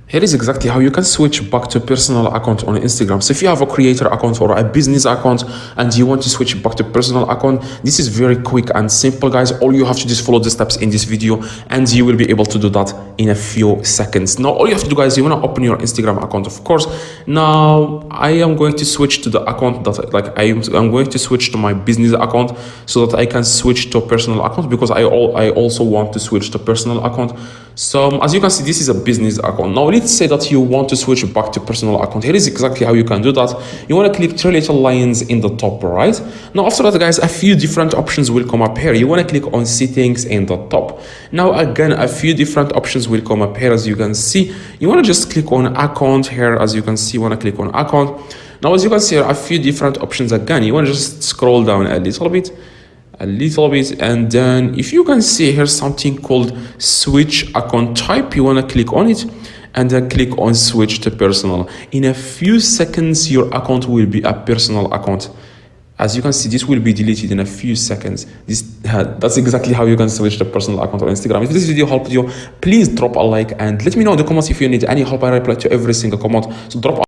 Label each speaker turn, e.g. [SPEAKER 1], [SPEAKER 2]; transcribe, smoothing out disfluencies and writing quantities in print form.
[SPEAKER 1] Here is exactly how you can switch back to personal account on Instagram. So if you have a creator account or a business account and you want to switch back to personal account, this is very quick and simple, guys. All you have to do is follow the steps in this video and you will be able to do that in a few seconds. Now, all you have to do, guys, you want to open your Instagram account, of course. Now, I am going to switch to the account that I'm going to switch to my business account so that I can switch to a personal account, because I also want to switch to personal account. So as you can see, this is a business account. Now let's say that you want to switch back to personal account. Here is exactly how you can do that. You want to click three little lines in the top right. Now after that, guys, a few different options will come up here. You want to click on settings in the top. Now again, a few different options will come up here. As you can see, you want to just click on account here. As you can see, you want to click on account. Now as you can see here, a few different options again. You want to just scroll down a little bit, and then if you can see here something called switch account type, you want to click on it and then click on switch to personal. In a few seconds your account will be a personal account. As you can see, this will be deleted in a few seconds. That's exactly how you can switch to personal account on Instagram. If this video helped you, please drop a like and let me know in the comments if you need any help. I reply to every single comment, so drop